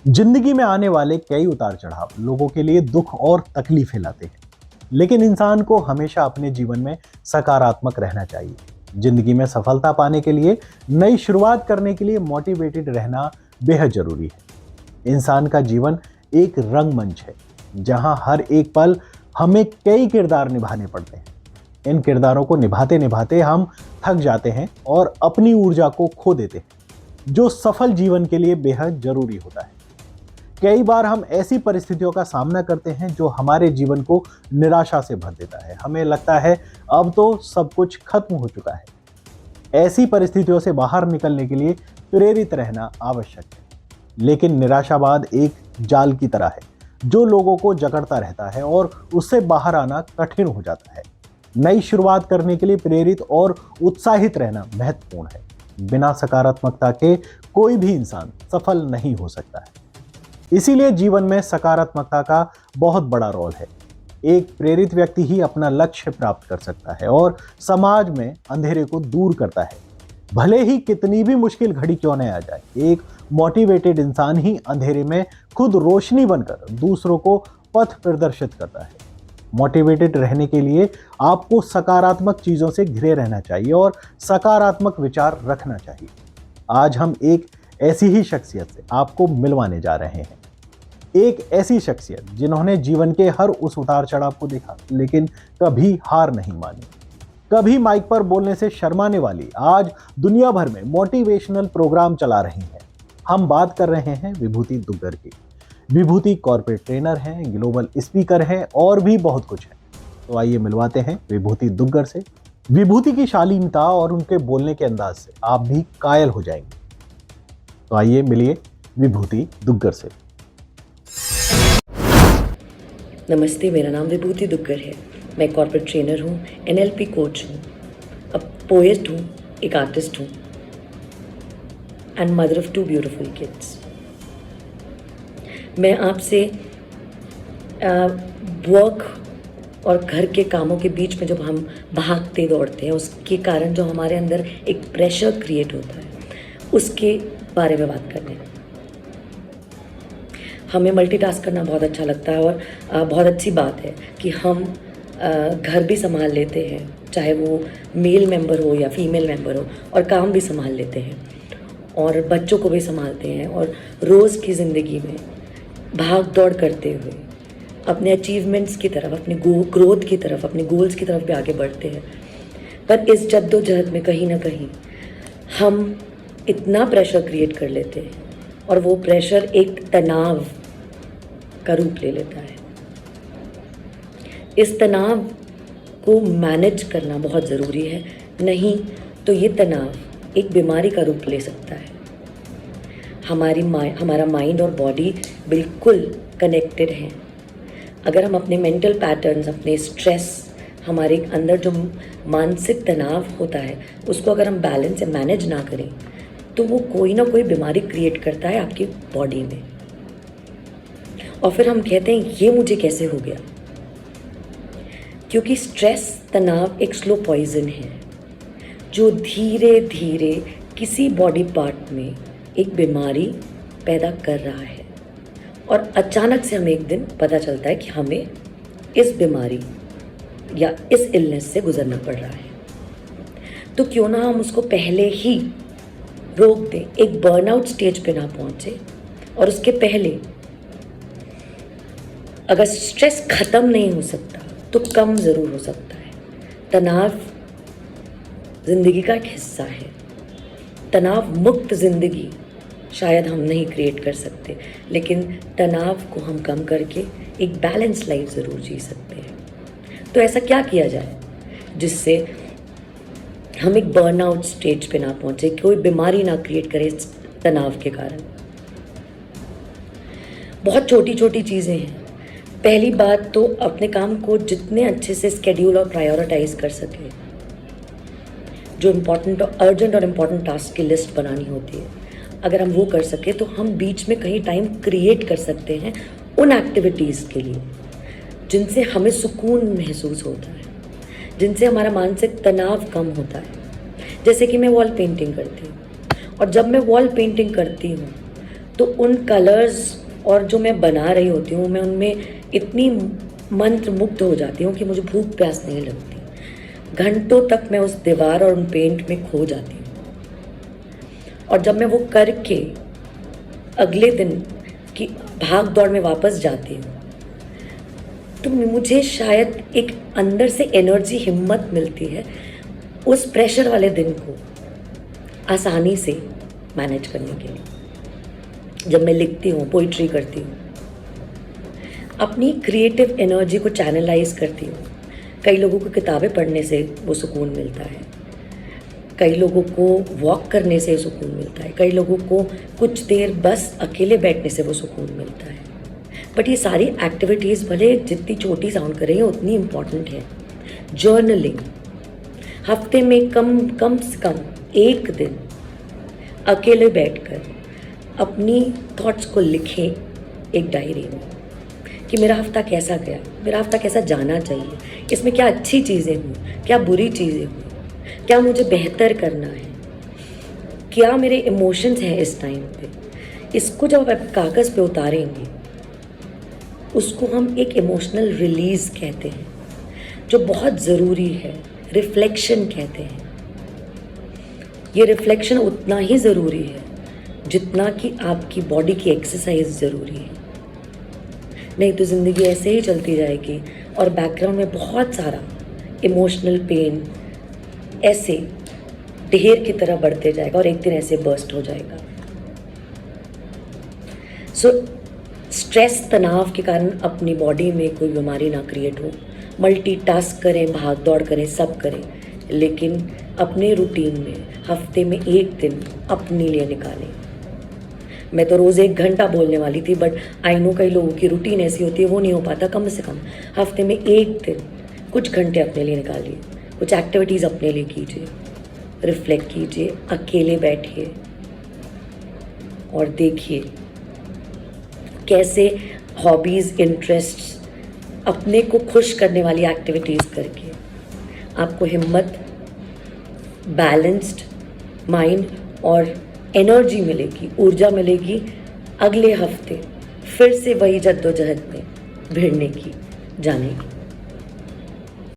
जिंदगी में आने वाले कई उतार चढ़ाव लोगों के लिए दुख और तकलीफें लाते हैं, लेकिन इंसान को हमेशा अपने जीवन में सकारात्मक रहना चाहिए। जिंदगी में सफलता पाने के लिए, नई शुरुआत करने के लिए मोटिवेटेड रहना बेहद जरूरी है। इंसान का जीवन एक रंगमंच है, जहां हर एक पल हमें कई किरदार निभाने पड़ते हैं। इन किरदारों को निभाते निभाते हम थक जाते हैं और अपनी ऊर्जा को खो देते हैं, जो सफल जीवन के लिए बेहद जरूरी होता है। कई बार हम ऐसी परिस्थितियों का सामना करते हैं जो हमारे जीवन को निराशा से भर देता है। हमें लगता है अब तो सब कुछ खत्म हो चुका है। ऐसी परिस्थितियों से बाहर निकलने के लिए प्रेरित रहना आवश्यक है, लेकिन निराशावाद एक जाल की तरह है जो लोगों को जकड़ता रहता है और उससे बाहर आना कठिन हो जाता है। नई शुरुआत करने के लिए प्रेरित और उत्साहित रहना महत्वपूर्ण है। बिना सकारात्मकता के कोई भी इंसान सफल नहीं हो सकता है। इसीलिए जीवन में सकारात्मकता का बहुत बड़ा रोल है। एक प्रेरित व्यक्ति ही अपना लक्ष्य प्राप्त कर सकता है और समाज में अंधेरे को दूर करता है। भले ही कितनी भी मुश्किल घड़ी क्यों न आ जाए, एक मोटिवेटेड इंसान ही अंधेरे में खुद रोशनी बनकर दूसरों को पथ प्रदर्शित करता है। मोटिवेटेड रहने के लिए आपको सकारात्मक चीजों से घिरे रहना चाहिए और सकारात्मक विचार रखना चाहिए। आज हम एक ऐसी ही शख्सियत से आपको मिलवाने जा रहे हैं। एक ऐसी शख्सियत जिन्होंने जीवन के हर उस उतार चढ़ाव को देखा, लेकिन कभी हार नहीं मानी। कभी माइक पर बोलने से शर्माने वाली, आज दुनिया भर में मोटिवेशनल प्रोग्राम चला रही हैं। हम बात कर रहे हैं विभूति दुग्गर की। विभूति कॉर्पोरेट ट्रेनर हैं, ग्लोबल स्पीकर हैं और भी बहुत कुछ है। तो आइए मिलवाते हैं विभूति दुग्गर से। विभूति की शालीनता और उनके बोलने के अंदाज से आप भी कायल हो जाएंगे। तो आइए मिलिए विभूति दुग्गर से। नमस्ते, मेरा नाम विभूति दुग्गर है। मैं कॉर्पोरेट ट्रेनर हूँ, NLP कोच हूँ, अब पोएट हूँ, एक आर्टिस्ट हूँ and mother of 2 beautiful kids. मैं आपसे वर्क और घर के कामों के बीच में जब हम भागते दौड़ते हैं, उसके कारण जो हमारे अंदर एक प्रेशर क्रिएट होता है, उसके बारे में बात करने। हमें मल्टीटास्क करना बहुत अच्छा लगता है और बहुत अच्छी बात है कि हम घर भी संभाल लेते हैं, चाहे वो मेल मेंबर हो या फीमेल मेंबर हो, और काम भी संभाल लेते हैं और बच्चों को भी संभालते हैं और रोज़ की ज़िंदगी में भाग दौड़ करते हुए अपने अचीवमेंट्स की तरफ, अपने ग्रोथ की तरफ, अपने गोल्स की तरफ भी आगे बढ़ते हैं। पर इस जद्दोजहद में कहीं ना कहीं हम इतना प्रेशर क्रिएट कर लेते हैं और वो प्रेशर एक तनाव का रूप ले लेता है। इस तनाव को मैनेज करना बहुत ज़रूरी है, नहीं तो ये तनाव एक बीमारी का रूप ले सकता है। हमारा माइंड और बॉडी बिल्कुल कनेक्टेड हैं। अगर हम अपने मेंटल पैटर्न्स, अपने स्ट्रेस, हमारे अंदर जो मानसिक तनाव होता है, उसको अगर हम बैलेंस से मैनेज ना करें तो वो कोई ना कोई बीमारी क्रिएट करता है आपकी बॉडी में। और फिर हम कहते हैं ये मुझे कैसे हो गया, क्योंकि स्ट्रेस, तनाव एक स्लो पॉइजन है जो धीरे धीरे किसी बॉडी पार्ट में एक बीमारी पैदा कर रहा है और अचानक से हमें एक दिन पता चलता है कि हमें इस बीमारी या इस इलनेस से गुजरना पड़ रहा है। तो क्यों ना हम उसको पहले ही रोक दें, एक बर्नआउट स्टेज पे ना पहुंचे। और उसके पहले अगर स्ट्रेस ख़त्म नहीं हो सकता तो कम ज़रूर हो सकता है। तनाव ज़िंदगी का एक हिस्सा है। तनाव मुक्त ज़िंदगी शायद हम नहीं क्रिएट कर सकते, लेकिन तनाव को हम कम करके एक बैलेंस लाइफ ज़रूर जी सकते हैं। तो ऐसा क्या किया जाए जिससे हम एक बर्नआउट स्टेज पे ना पहुंचे, कोई बीमारी ना क्रिएट करे इस तनाव के कारण। बहुत छोटी छोटी चीज़ें हैं। पहली बात तो अपने काम को जितने अच्छे से स्केड्यूल और प्रायोरिटाइज कर सके। जो इम्पॉर्टेंट और अर्जेंट और इम्पॉर्टेंट टास्क की लिस्ट बनानी होती है, अगर हम वो कर सके तो हम बीच में कहीं टाइम क्रिएट कर सकते हैं उन एक्टिविटीज़ के लिए जिनसे हमें सुकून महसूस होता है, जिनसे हमारा मानसिक तनाव कम होता है। जैसे कि मैं वॉल पेंटिंग करती हूँ, और जब मैं वॉल पेंटिंग करती हूँ तो उन कलर्स और जो मैं बना रही होती हूँ, मैं उनमें इतनी मंत्र मुग्ध हो जाती हूँ कि मुझे भूख प्यास नहीं लगती। घंटों तक मैं उस दीवार और उन पेंट में खो जाती हूँ। और जब मैं वो करके अगले दिन की भाग दौड़ में वापस जाती हूँ, तो मुझे शायद एक अंदर से एनर्जी, हिम्मत मिलती है उस प्रेशर वाले दिन को आसानी से मैनेज करने के लिए। जब मैं लिखती हूँ, पोइट्री करती हूँ, अपनी क्रिएटिव एनर्जी को चैनलाइज करती हूँ। कई लोगों को किताबें पढ़ने से वो सुकून मिलता है, कई लोगों को वॉक करने से सुकून मिलता है, कई लोगों को कुछ देर बस अकेले बैठने से वो सुकून मिलता है। बट ये सारी एक्टिविटीज़ भले जितनी छोटी साउंड कर रही हैं उतनी इम्पॉर्टेंट है। जर्नलिंग, हफ्ते में कम से कम एक दिन अकेले बैठकर अपनी थॉट्स को लिखें एक डायरी में कि मेरा हफ्ता कैसा गया, मेरा हफ्ता कैसा जाना चाहिए, इसमें क्या अच्छी चीज़ें हुई, क्या बुरी चीज़ें हुई, क्या मुझे बेहतर करना है, क्या मेरे इमोशंस हैं इस टाइम पे। इसको जब आप कागज़ पे उतारेंगे, उसको हम एक इमोशनल रिलीज़ कहते हैं, जो बहुत ज़रूरी है। रिफ्लेक्शन कहते हैं। ये रिफ्लेक्शन उतना ही ज़रूरी है जितना कि आपकी बॉडी की एक्सरसाइज ज़रूरी है। नहीं तो ज़िंदगी ऐसे ही चलती जाएगी और बैकग्राउंड में बहुत सारा इमोशनल पेन ऐसे ढेर की तरह बढ़ते जाएगा और एक दिन ऐसे बर्स्ट हो जाएगा। सो स्ट्रेस, तनाव के कारण अपनी बॉडी में कोई बीमारी ना क्रिएट हो। मल्टीटास्क करें, भाग दौड़ करें, सब करें, लेकिन अपने रूटीन में हफ्ते में एक दिन अपने लिए निकालें। मैं तो रोज़ 1 घंटा बोलने वाली थी, बट आई नो कई लोगों की रूटीन ऐसी होती है वो नहीं हो पाता। कम से कम हफ्ते में एक दिन कुछ घंटे अपने लिए निकालिए, कुछ एक्टिविटीज़ अपने लिए कीजिए, रिफ्लेक्ट कीजिए, अकेले बैठिए और देखिए कैसे हॉबीज़, इंटरेस्ट्स, अपने को खुश करने वाली एक्टिविटीज़ करके आपको हिम्मत, बैलेंस्ड माइंड और एनर्जी मिलेगी, ऊर्जा मिलेगी अगले हफ्ते फिर से वही जद्दोजहद में भिड़ने की, जाने की।